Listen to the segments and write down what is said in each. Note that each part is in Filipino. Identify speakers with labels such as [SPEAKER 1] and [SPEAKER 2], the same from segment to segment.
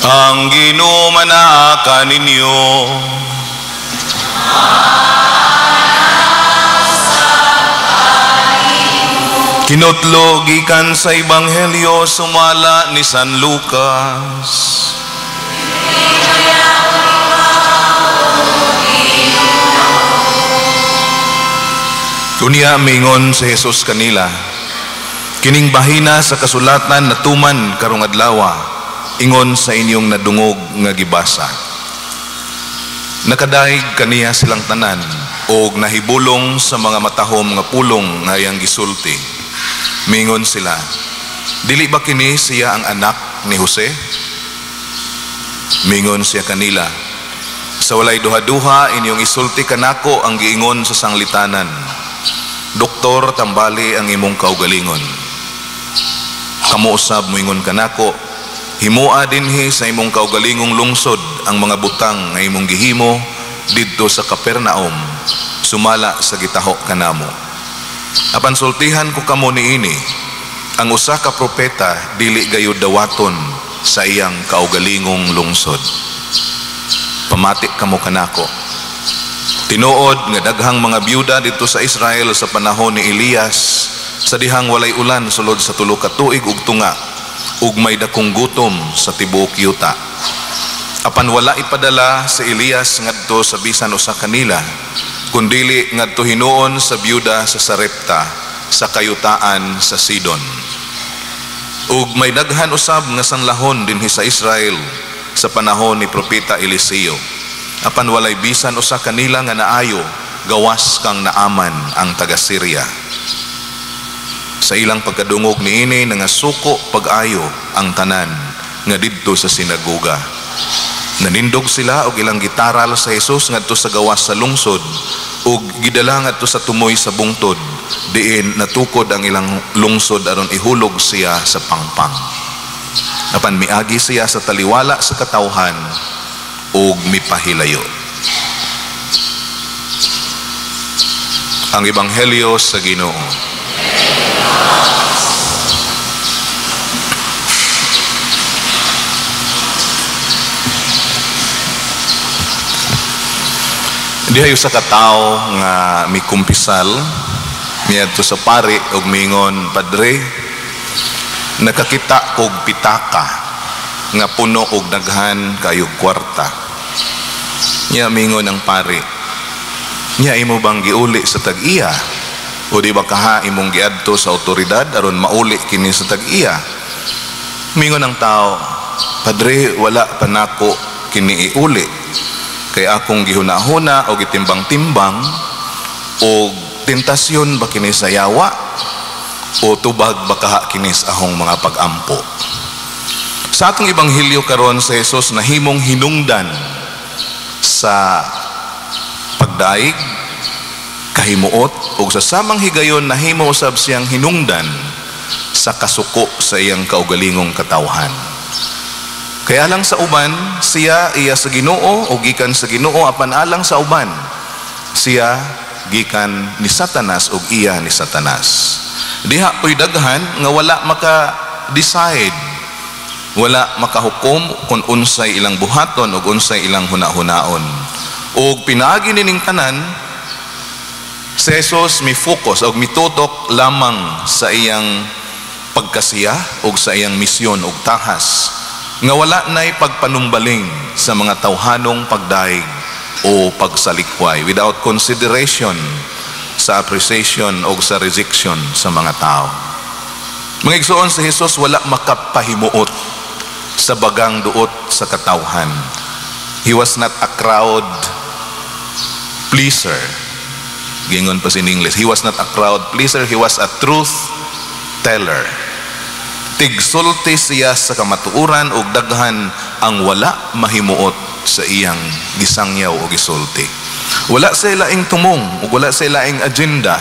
[SPEAKER 1] Ang Ginoo manaka ninyo. Kinutlo gikan sa Ebanghelyo sumala ni San Lucas. Kunya mingon si Jesus kanila, kining bahina sa kasulatan na tuman karong adlaw, ingon sa inyong nadungog nga gibasa. Nakadaig kaniya silang tanan og nahibulong sa mga matahom nga pulong nga iyang gisulti. Mingon sila, dili ba kini siya ang anak ni Jose? Mingon siya kanila, sa walay duha-duha inyong isulti kanako ang giingon sa sanglitanan. Doktor, tambali ang imong kaugalingon. Kamo usab moingon kanako, himua dinhi sa imong kaugalingong lungsod ang mga butang nga imong gihimo didto sa Capernaum, sumala sa gitaho kanamo. Apan sultihan ko kamo niini, ang usa ka propeta dili gayud dawaton sa iyang kaugalingong lungsod. Pamati kamo kanako. Tinuod nga daghang mga byuda dito sa Israel sa panahon ni Elias, sa dihang walay ulan sulod sa 3 ka tuig ug tunga, ug may dakong gutom sa tibuok yuta. Apan wala ipadala si Elias ngadto sa bisan usa kanila, kundili ngadto hinuon sa byuda sa Sarepta sa kayutaan sa Sidon. Ug may daghan usab nga sanlahon dinhi sa Israel sa panahon ni propeta Eliseo. Apan walay bisan usa kanila nga naayo, gawas kang Naaman ang taga Syria. Sa ilang pagkadungog niini nangasuko pag-ayo ang tanan nga didto sa sinagoga. Nanindog sila og ilang gitaral sa Jesus ngadto sa gawas sa lungsod ug gidala ngadto sa tumoy sa bungtod, diin natukod ang ilang lungsod aron ihulog siya sa pangpang. Apan miagi siya sa taliwala sa katawhan ug mipahilayo. Ang Ebanghelyo sa Ginoo. Dihayo sa katao nga mikumpisal miadto sa pari ug mingon, Padre, nakakita kog pitaka nga puno og daghan kayo kwarta. Nya mingon ang pari, nya imo bang giuli sa tag-iya? O di ba kaha imong giadto sa otoridad aron mauli kini sa tag-iya? Mingon ang tao, Padre, wala pa nako kini iuli. Kay akong gihuna-huna o gitimbang-timbang o tentasyon ba kini sa yawa o tubag ba kaha kini sa ahong mga pag-ampo. Sa atong Ebanghelyo karon sa Jesus nahimong hinungdan sa pagdaig, kahimuot ug sa samang higayon nahimo usab siyang hinungdan sa kasuko sa iyang kaugalingong katawhan. Kaya lang sa uban siya iya sa Ginoo o gikan sa Ginoo, apan alang sa uban siya gikan ni Satanas o iya ni Satanas. Diha po'y daghan nga wala maka-decide, wala makahukom kung unsay ilang buhaton o unsay ilang huna-hunaon. O pinaagi nining tanan, si Jesus mi focus o mitutok lamang sa iyang pagkasiya o sa iyang misyon o tahas, nga wala na'y pagpanumbaling sa mga tawhanong pagdaig o pagsalikway without consideration sa appreciation o sa rejection sa mga tao. Mga igsoon, si Jesus wala makapahimuot sa bagang duot sa katawhan. He was not a crowd pleaser. Gingon pa in English, he was not a crowd pleaser, he was a truth teller. Tigsulti siya sa kamatuuran ug daghan ang wala mahimuot sa iyang gisangyaw o gisulti. Wala sa ilaing tumong ug wala sa ilaing agenda,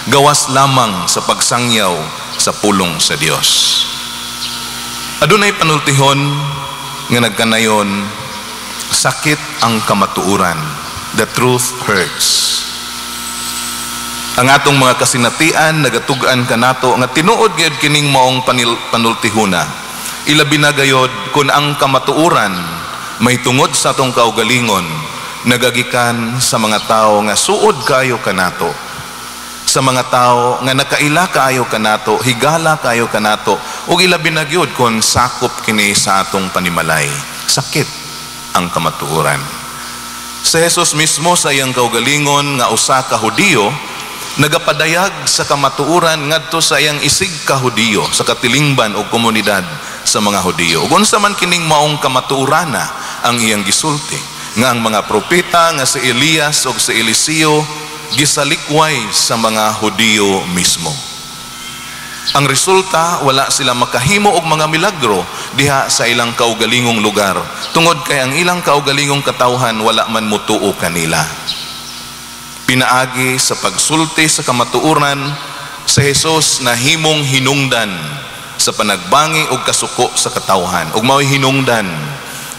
[SPEAKER 1] gawas lamang sa pagsangyaw sa pulong sa Dios. Adunay panultihon nga nagkanayon, sakit ang kamatuuran. The truth hurts. Ang atong mga kasinatian nagatug-an kanato nga tinuod gyud kining maong panultihuna, Ilabi na gayod kung ang kamatuuran may tungod sa atong kaugalingon nagagikan sa mga tao nga suod kayo kanato, sa mga tao nga nakaila kayo kanato, higala kayo kanato, ug ilabi na gyud kung sakop kini sa atong panimalay. Sakit ang kamatuoran. Si Jesus mismo sa iyang kaugalingon nga usa ka Hudiyo nagapadayag sa kamatuoran ngadto sa iyang isig ka Hudiyo sa katilingban o komunidad sa mga Hudiyo. Ug unsa man kining maong kamatuorana ang iyang gisulti nga ang mga propeta nga si Elias o si Eliseo gisalikway sa mga Hudiyo mismo. Ang resulta, wala sila makahimo og mga milagro diha sa ilang kaugalingong lugar tungod kay ang ilang kaugalingong katawhan wala man mutuo kanila. Pinaagi sa pagsulti sa kamatuoran sa Jesus na himong hinungdan sa panagbangi og kasuko sa katawhan, ug mao'y hinungdan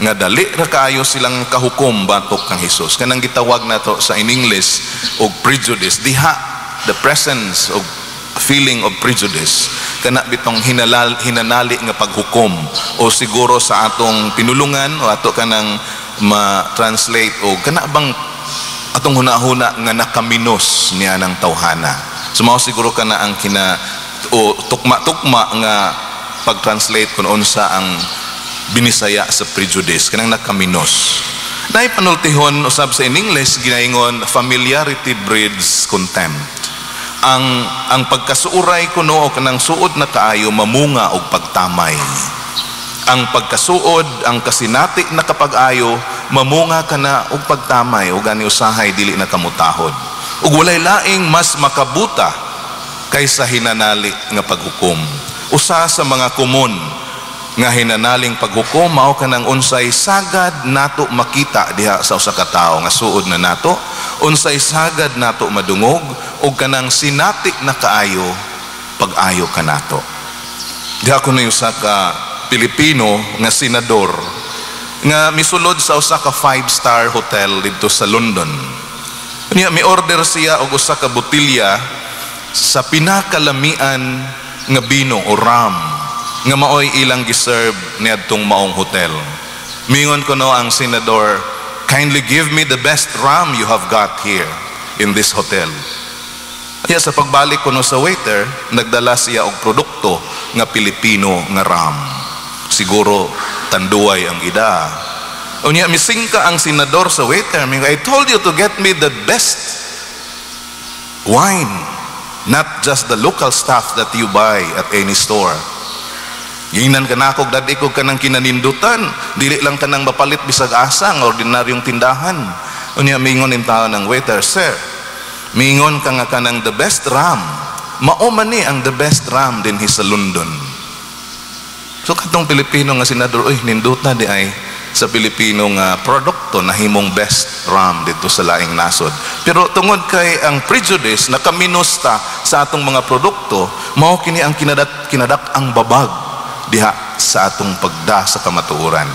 [SPEAKER 1] nga dali ra kaayo silang kahukom batok kang Jesus. Kanang gitawag nato sa in English og prejudice, diha the presence of feeling of prejudice, kana bitong hinanali nga paghukom, o siguro sa atong pinulungan o ato kanang ma-translate o kana bang atong hunahuna nga nakaminos niya ng tawhana. Sumaw siguro kana ang o tukma-tukma nga pag-translate kung unsa ang binisaya sa prejudice, kanang nakaminos. Naay panultihon usab sa in English ginaingon familiarity breeds contempt. Ang pagkasuuray kuno o kanang suod na kaayo mamunga og pagtamay. Ang pagkasuod, ang kasinati na kapag-ayo mamunga kana og pagtamay o gani usahay dili na kamutahod. Ug walay laing mas makabuta kaysa hinanali nga paghukom. Usa sa mga kumon nga hinanaling paghukom mao kanang unsay sagad nato makita diha sa usa ka tawo nga suod na nato, unsay sagad nato madungog, ug kanang sinati na kaayo pag-ayo kanato. Diha ko na usa ka Pilipino nga senador nga misulod sa usa ka 5-star hotel dito sa London. Niya mi order siya og usa ka botilya sa pinakalamian nga bino o rum nga maoy ilang giserve niadtong maong hotel. Mingon ko no ang senador, kindly give me the best rum you have got here in this hotel. Kaya sa pagbalik ko no sa waiter, nagdala siya og produkto nga Pilipino nga rum. Siguro tanduay ang ida. Unya misingka ang senador sa waiter, I told you to get me the best wine, not just the local stuff that you buy at any store. Ginan ka na akong dadikog ka ng kinanindutan, dili lang ka nang mapalit bisag asa ng ordinaryong tindahan. Unya mingon yung tao ng waiter, sir, mingon ka nga ka ng the best rum, mao ni ang the best rum din sa London. So katong Pilipino nga senador, ninduta di ay sa Pilipino nga produkto na himong best rum dito sa laing nasod. Pero tungod kay ang prejudice na kaminusta sa atong mga produkto, mao kini ang kinadak ang babag diha sa atong pagda sa kamatuoran.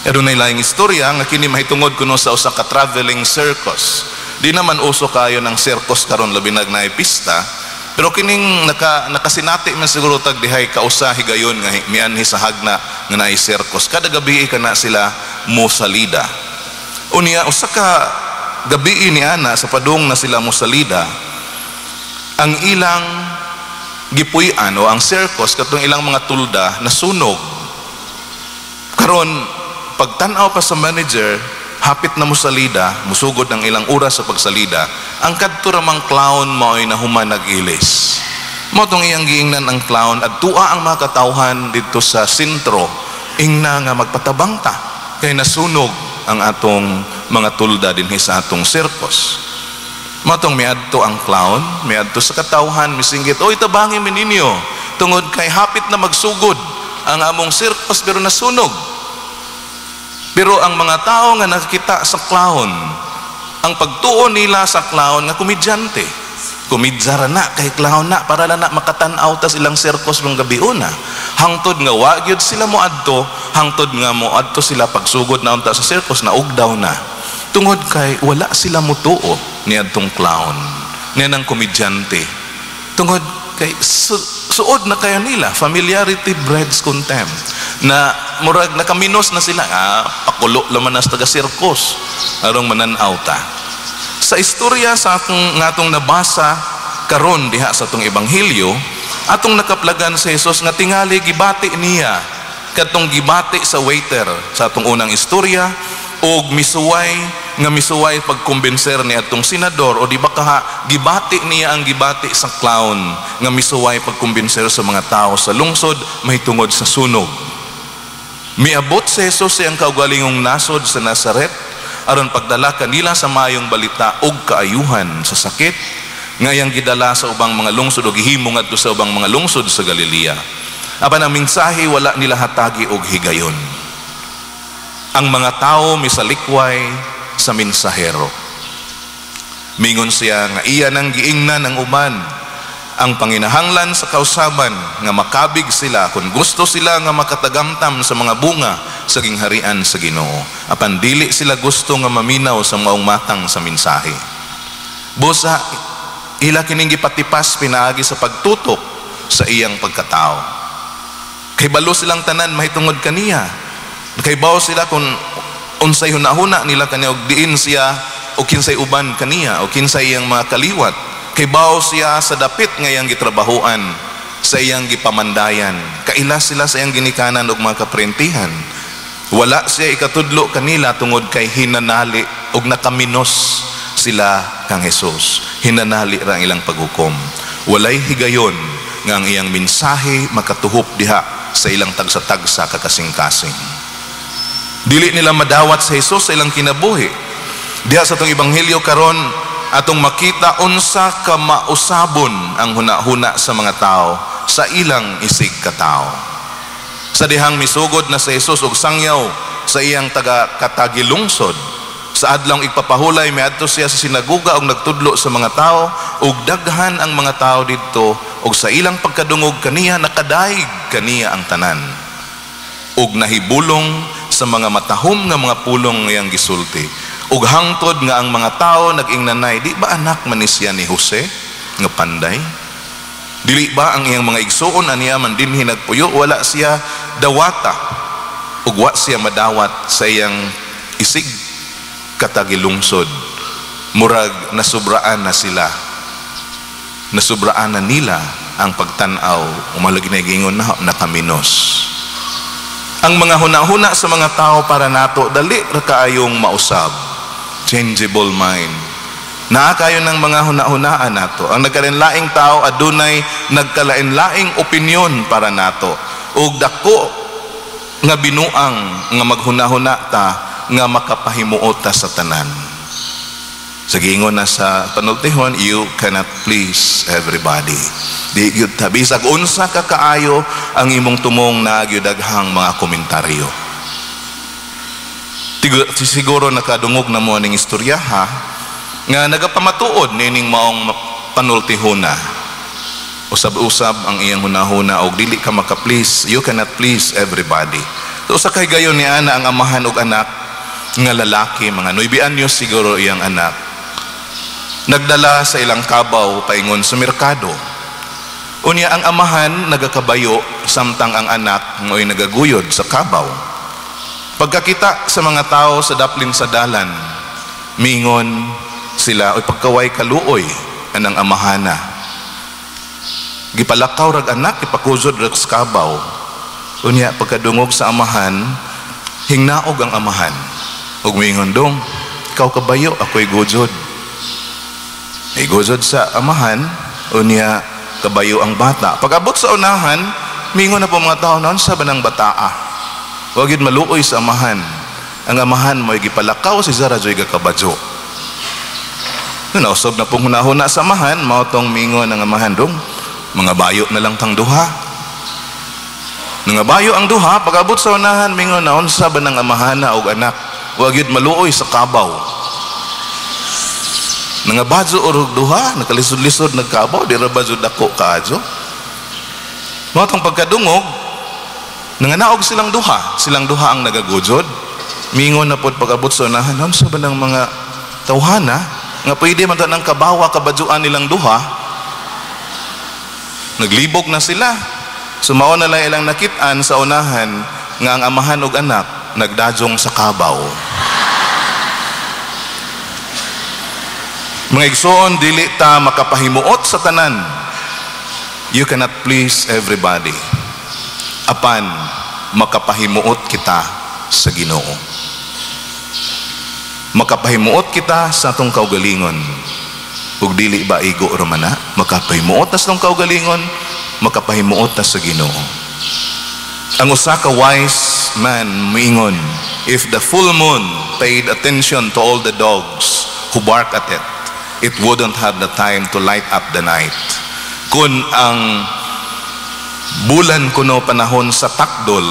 [SPEAKER 1] Adunay laing istorya nga kini mahitungod kuno sa usa ka traveling circus. Di naman uso kayo ng circus karon labi na naay pista, pero kining nakasinati man siguro tag dihay kausa higayon nga mianhi sa hagna nga naay circus. Kada gabi kana sila mosalida. Unya usa ka gabi ni ana sa padung na sila mosalida, ang ilang gipuy-an o ang circus katong ilang mga tulda nasunog. Karon pagtan-aw pa sa manager, hapit na mosalida, musugod ng ilang oras sa pagsalida, ang kadto ramang clown mao'y nahuman nag-ilis. Mao tong iyang giingnan ang clown at tua ang mga katawhan dito sa sentro, ingna nga magpatabang ta kay nasunog ang atong mga tulda dinhi sa atong circus. Matong miadto ang clown, miadto sa katawhan, misinggit, oy tabangin mi ninyo, tungod kay hapit na magsugod ang among circus pero nasunog. Pero ang mga tao nga nakita sa clown, ang pagtuon nila sa clown nga komedyante. Komedyara na kay clown na para na makatan-aw ta silang circus ng gabi una. Hangtod nga wa gyud sila moadto, hangtod nga moadto sila pagsugod na unta sa circus na ugdaw na. Tungod kay wala sila mutuo niadtong clown, niya ng komedyante. Tungod kay suod na kayo nila. Familiarity breeds contempt. Na murag nakaminos na sila. Pakulo laman na sa taga-sirkos. Arong mananaw ta. Sa istorya sa atong nabasa karon diha sa atong ebanghelyo, atong nakaplagan sa Jesus nga tingali gibati niya katong gibati sa waiter sa atong unang istorya, og misuway pagkumbinser ni atong senador, o di ba kaha gibati niya ang gibati sa clown nga misuway pagkumbinser sa mga tao sa lungsod mahitungod sa sunog. Miabot si Jesus siyang kaugalingong nasod sa Nazaret aron pagdala kanila sa mayong balita og kaayuhan sa sakit nga iyang gidala sa ubang mga lungsod o gihimo ngadto sa ubang mga lungsod sa Galilea. Apan ang mensahe wala nila hatagi og higayon. Ang mga tao misalikway sa mensahero. Mingon siya nga iya nang giingnan ang uban ang panginahanglan sa kausaban nga makabig sila kung gusto sila nga makatagamtam sa mga bunga sa gingharian sa Ginoo. Apan dili sila gusto nga maminaw sa maong matang sa mensahe. Busa ila kining gipatipas pinaagi sa pagtutok sa iyang pagkatao. Kay balo silang tanan mahitungod kaniya. Kay bawo sila kung unsay hunahuna nila kaniya og diin siya o kinsay uban kaniya o kinsay iyang mga kaliwat. Kay bawo siya sa dapit nga iyang gitrabahuan, sa iyang gipamandayan. Kaila sila sa iyang ginikanan og mga kaprentihan. Wala siya ikatudlo kanila tungod kay hinanali og nakaminos sila kang Jesus. Hinanali ra ang ilang paghukom. Walay higayon nga ang iyang mensahe makatuhop diha sa ilang tagsa-tagsa kakasing-kasing. Dili nila madawat sa Jesus sa ilang kinabuhi. Diha sa itong ebanghelyo karon atong makita unsa ka mausabon ang hunahuna sa mga tao sa ilang isig katao. Sa dihang misugod na sa Jesus og sangyaw sa iyang katagilungsod, sa adlong igpapahulay miadto siya sa sinaguga og nagtudlo sa mga tao, ug daghan ang mga tao didto, ug sa ilang pagkadungog kaniya nakadaig kaniya ang tanan, ug nahibulong sa mga matahom nga mga pulong ngayang gisulti. Ug hangtod nga ang mga tao nag-ingnanay, di ba anak man ni siya ni Jose nga panday? Dili ba ang iyang mga igsuon aniya man dinhi nagpuyo? Wala siya dawata ug wa siya madawat sa iyang isig katagilungsod. Murag nasubraan na sila, nasubraan na nila ang pagtanaw, umalagi na gingon na nakaminos. Ang mga hunahuna sa mga tao para nato dali ra kaayong mausab. Changeable mind. Naa kayo ng mga hunahunaan nato. Ang nagkalain-laing tao adunay nagkalain-laing opinyon para nato. Ug dako nga binuang nga maghunahuna ta nga makapahimuot ta sa tanan. Sa gingon na sa panultihon, you cannot please everybody. Di gyud ta bisag unsa ka kaayo ang imong tumong nagyudaghang mga komentaryo. Siguro nakadungog na mo ning istorya ha nga nagapamatuod nining maong panultihona. Usab-usab ang iyang hunahuna og dili ka maka-please, you cannot please everybody. So sa kay gayon ni ana ang amahan og anak nga lalaki, mga 9 anyos siguro iyang anak, nagdala sa ilang kabaw paingon sa merkado. Unya ang amahan nagakabayo samtang ang anak ngoy nagaguyod sa kabaw. Pagkakita sa mga tao sa daplin sa dalan, mingon sila, oy pagkaway kaluoy anang amahana. Gipalakaw rag anak, ipakuzod rag sa kabaw. Unya pagkadungog sa amahan, hingnaog ang amahan. Ug mingon dong, ikaw kabayo, ako'y guzod. Ay guzod sa amahan, unya kabayo ang bata. Pag-abot sa unahan, mingon na po mga tao, noon sa banang bataa. Huwag yun maluoy sa amahan. Ang amahan mo ay gipalakaw si Zara Joy Gakabadjo. Nausob na pong hunahuna sa amahan, mautong mingon ang amahan dong, mga bayo na lang tang duha. Mga bayo ang duha, pag-abot sa unahan, mingon na unsa ba ng amahana o anak. Huwag yun maluoy sa kabaw. Nga badyo o duha, nakalisod-lisod nagkabaw, di ra badyo dako kaadyo. Mautong pagkadungog, nanganaog silang duha ang nagagujod. Mingon na pod pag-abot sa unahan, unsa ba ng mga tawhana nga pwede man ta ng kabawa kabadyoan nilang duha. naglibog na sila. Sumao na lang ilang nakitaan sa unahan nga ang amahan ug anak nagdadyong sa kabaw. Mga igsoon, dili ta makapahimuot sa tanan. You cannot please everybody. Apan makapahimuot kita sa Ginoo. Makapahimuot kita sa atong kaugalingon. Ug dili ba igo romana, makapahimuot ta sa atong kaugalingon, makapahimuot ta sa Ginoo. Ang usa ka wise man miingon, if the full moon paid attention to all the dogs who bark at it, it wouldn't have the time to light up the night. Kung ang bulan kuno panahon sa takdol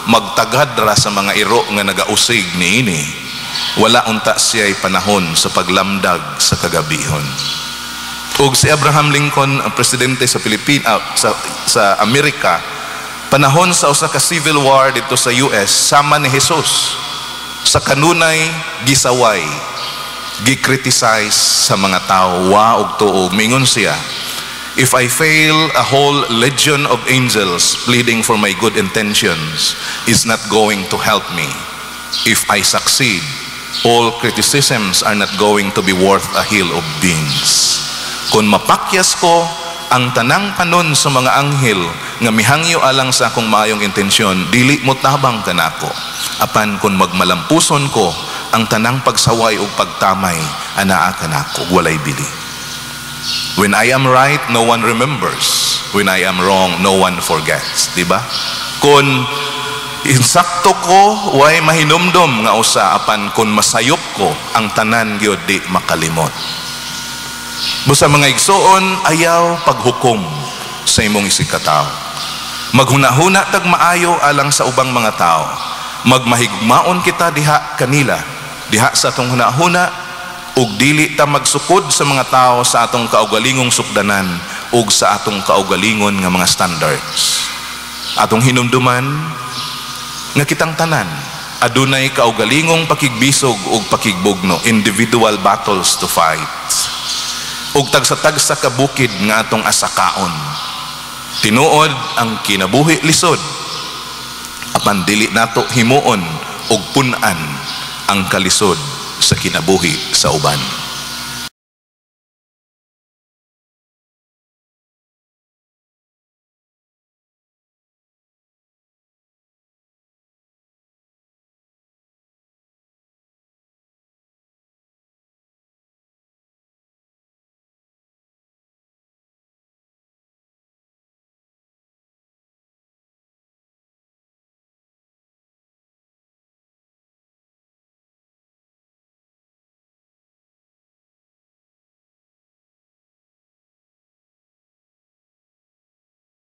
[SPEAKER 1] magtagad ra sa mga iro nga nagausig niini, wala unta siya'y panahon sa paglamdag sa kagabihon. Ug si Abraham Lincoln, ang presidente sa sa Amerika, panahon sa usa ka civil war dito sa US, sama ni Jesus sa kanunay gisaway, gi-criticize sa mga tao, wa og tuo. Mingon siya, if I fail, a whole legion of angels pleading for my good intentions is not going to help me. If I succeed, all criticisms are not going to be worth a hill of beans. Kung mapakyas ko ang tanang panon sa mga anghel nga mihangyo alang sa akong maayong intensyon, dili mo tabang kanako. Apan kung magmalampuson ko ang tanang pagsaway o pagtamay, anaa kanako, walay bili. When I am right, no one remembers. When I am wrong, no one forgets. Diba? Kung insakto ko, way mahinumdom nga usa, apan kung masayop ko, ang tanan gyud di makalimot. Busa mga igsoon, ayaw paghukom sa imong isikataw. Maghuna-huna tag maayo alang sa ubang mga tao. Magmahigmaon kita diha kanila, diha sa atong hunahuna, ug dili ta magsukod sa mga tao sa atong kaugalingong sukdanan ug sa atong kaugalingon nga mga standards. Atong hinumduman nga kitang tanan adunay kaugalingong pakigbisog ug pakigbugno, individual battles to fight. Ug tagsa-tagsa ka bukid nga atong asakaon. Tinuod ang kinabuhi lisod, apan dili nato himuon ug pun-an ang kalisod sa kinabuhi sa uban.